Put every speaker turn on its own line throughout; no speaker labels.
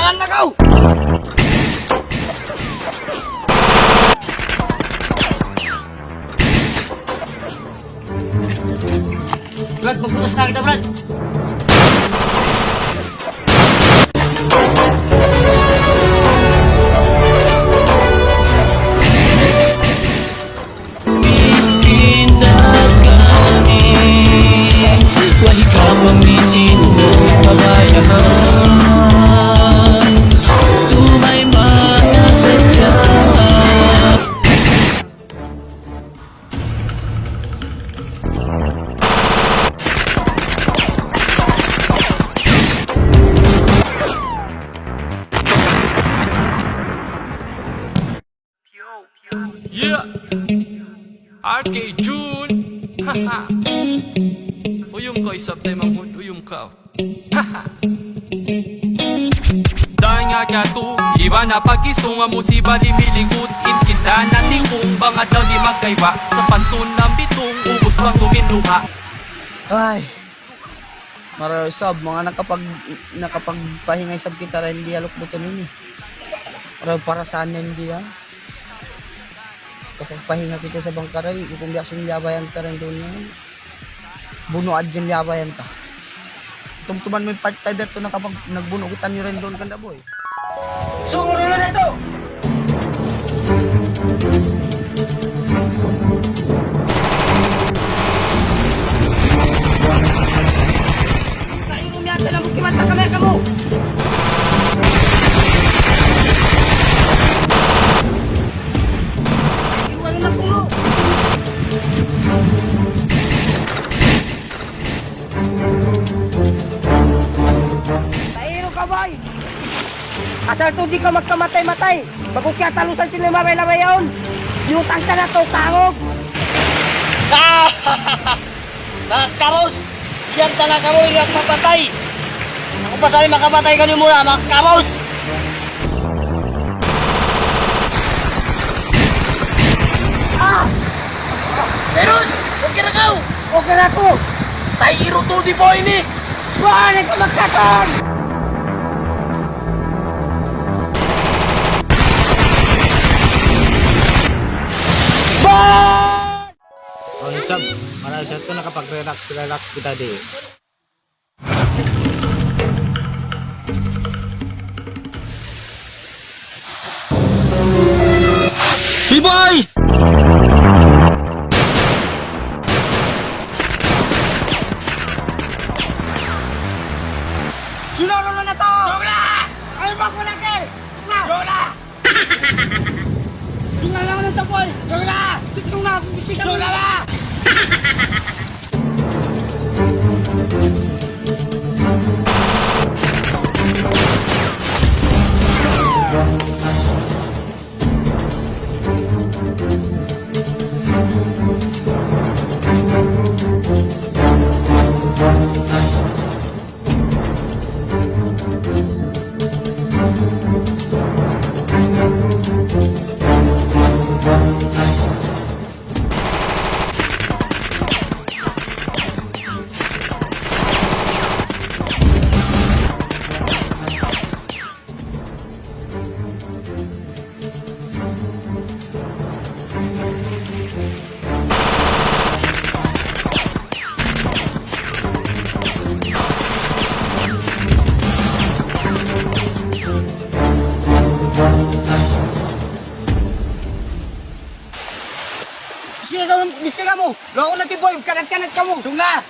Dahan na kau! Brad, magputas na kita, Brad!
Miskin na kami, wali ka pamitin mo kabayahan. Tumay mga sadya.
Yeah! RK June! Haha! Uyum ko isap tayo manghud, uyum ka. Haha! Dahil nga ka to, iba na pag-isunga mo si Bali milingkutin kita natin kung banga daw di magkaiba sa pantun ng bitong ubos pang lumiluha.
Ay, maraw sab, mga nakapagpahingay sab kita rin di alok buto nini. Maraw para saan hindi ha? Kapag pahinga kita sa bangkaray, kung biyasin yabayan ka rin doon yun. Bunuad dyan yabayan ka. Tumtuman mo yung part 5 to na kapag nagbunugitan nyo rin doon kanda boy. Sunguro na ito! Kayo umiyata na magkimata kami kamu! Tairo ka boy! Asal to di ka magkamatay-matay! Bago kaya talusan sila maray-laray yun! Yutang ka na to, kangog! Makakamos! Yan talaga mo yung mapatay! Ako pa sa'yo makapatay ka niyo muna, makakamos! Terus! Okay na kau! Okay na ko! Tayo to di boy ni! Saan ka magkatan? Boy!
Oh, sab, para sa ito nakapag-relax kita di.
Boy! Ginolo na to! Sogra! Ay, bako na kay! Sogra! Tingnan lang na to, boy! Sogra! Tingnan na! Gusti ka Sogra ba? Miski kamu, lo ako nanti boy, kanat-kanat kamu. Sunga!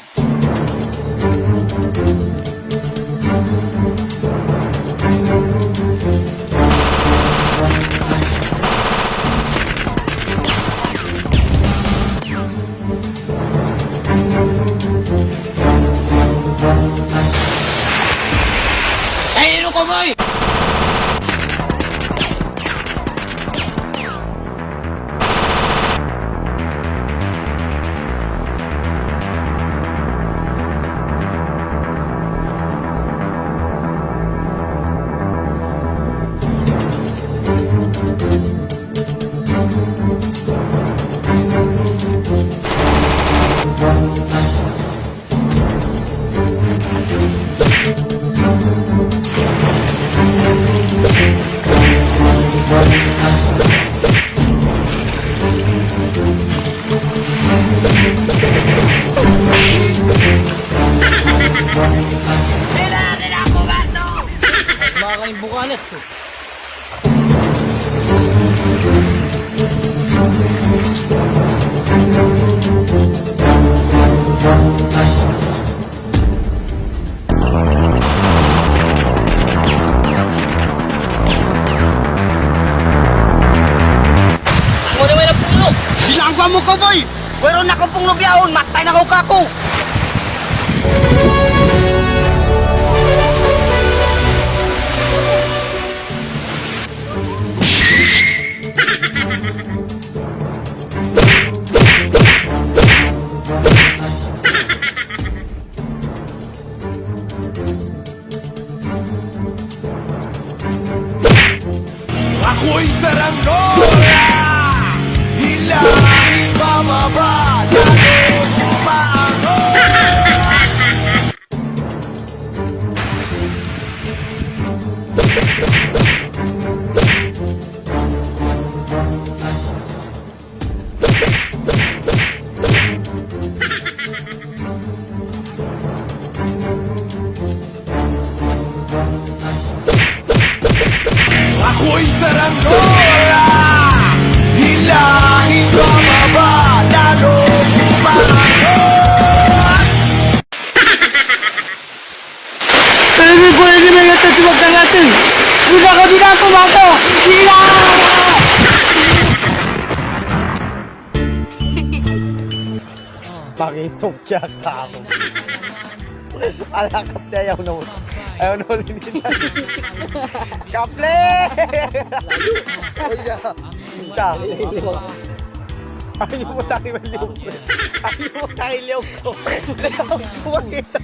Ayun ko boy!
main bukanet.
Bilangguan mo ko, boy! Pero na ko pong lubyaon, matay na ko kako!
Ako'y saranggola, hilangin bababa, lalo umaangon. Ako'y saranggola, hilangin bababa, lalo umaangon.
Pwede na yung tatuwagan natin! Sila ko din ako, Mato! Sila!
Pakitok siya kako. Alakap niya ayaw na ulit. Ayaw na ulit nila. Kaple! Isa. Ayaw mo tayo maliw ko. Ayaw mo tayo liw ko. Liw ko makita.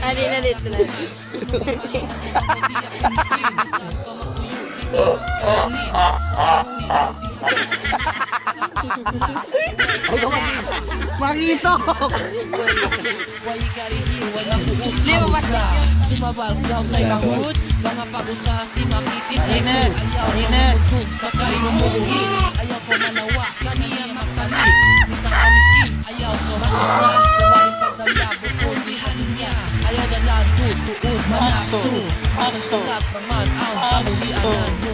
Nalit na.
Makito!
Hindi mo masik yun.
Sumabal daw kay Mahmud, mga pagusa si Makitit.
Init!
Sa kayo umuwi, ayaw ko malawa, kaniya makali. Isang kamiskin, ayaw ko masusan. Sa waring pagdaya, bukod di halinya. Ayaw na lang tutuod, manakso. Ang sulat naman ang kamuhianan mo.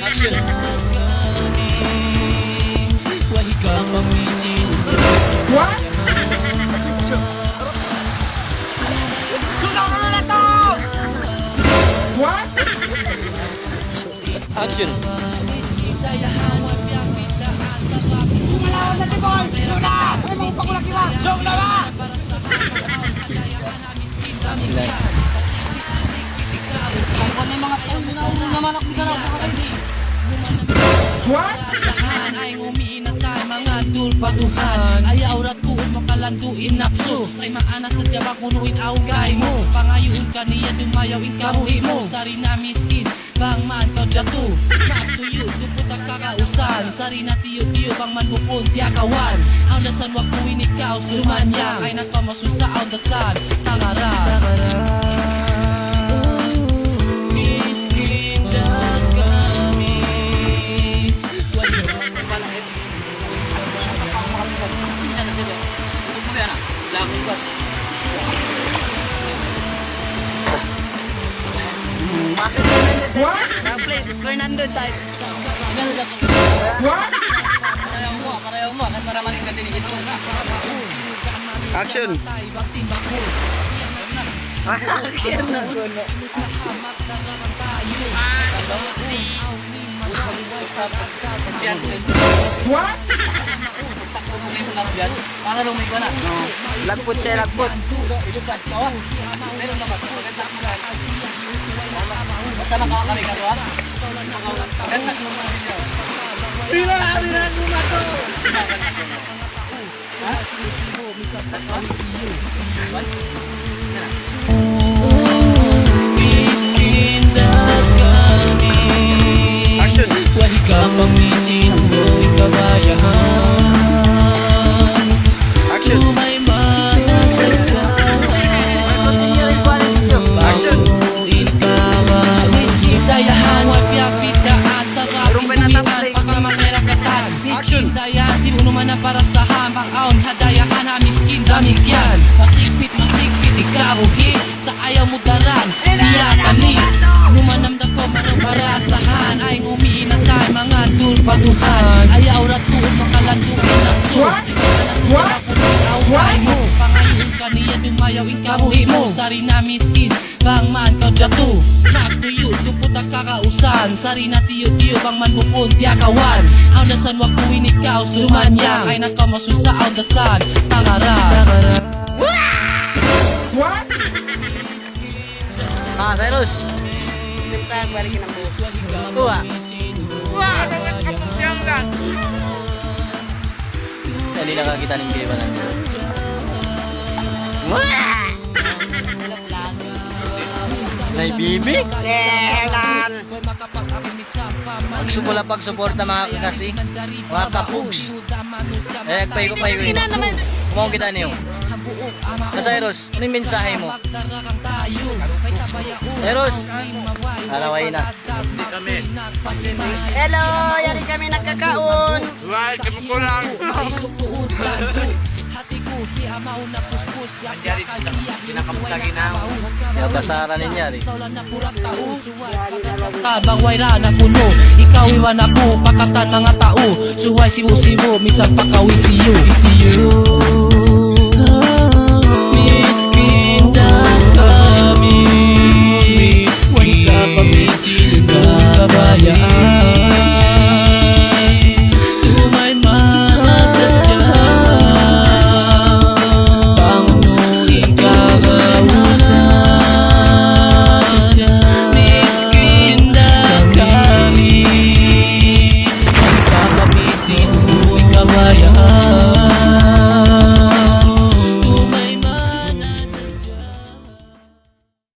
Action!
Wahi ka maminin.
Action!
Saan ay umiinatay mga tulpaduhan. Ayaw ratuon makalanduin nakso. Ay maanak sa tiyabak punuin awgay mo. Pangayuin ka niya dumayawin kabuhi mo. Sari na miskin bang man kau jatuh. Matuyo suput ang kakausan. Sari na tiyo-tiyo bang man bukon tiyakawan. Ang dasan wakuin ikaw sumanya. Ay nagpamasusa ang dasan tangaran. Miskin dan kami.
Fernando type.
Action!
Action na. Lagpot siya, lagpot.
Miskin dan kami.
Action!
Wahi ka pamitin mo ikabayahan.
Action!
May mana sadya.
Action!
Tuin ka ba miskin dayahan. Wapiak pitaan sa kapilian. Pagkamatay rakatan. Miskin dayahan. Si uno man na para sa hambang aon. Hadayahan na miskin damig yan. Masigpit, ikaw hit. Sa ayaw mo daran, niyakalit. Numanamda ko manubarasahan. Ay umiinatay mga tulpaduhan. Ayaw ratuon makalanduin ang sur. Away mo, pangayon ka niya dumayaw ikabuhi mo. Sari na miskin, bang man kau jatuh. Nagtuyo, lupot ang kakausan. Sari na tiyo-tiyo, bang man bukod tiyakawan. Ang dasan wakuin ikaw, sumanyang. Ay nakamasusa ang dasan, tangaran.
Ah, Cyrus.
Bintang balikin ang buhok.
Tua. Hindi nakakita ng gay balance.
Ilang lang.
Naibibig? Magsumula pagsuporta mga kakasi, mga kapugs. Payo.
Ina naman.
Kumawag kita niyo. Cyrus, ano yung mensahe mo? Cyrus, alaway na.
Hello, yari kami nagkakaon.
Why, kami ko lang.
Kaya basaran ninyo rin.
Tabang wayra na kuno, ikaw iwan ako, pakatan mga tao. Suway siwo-siwo, misang pakawi siyo.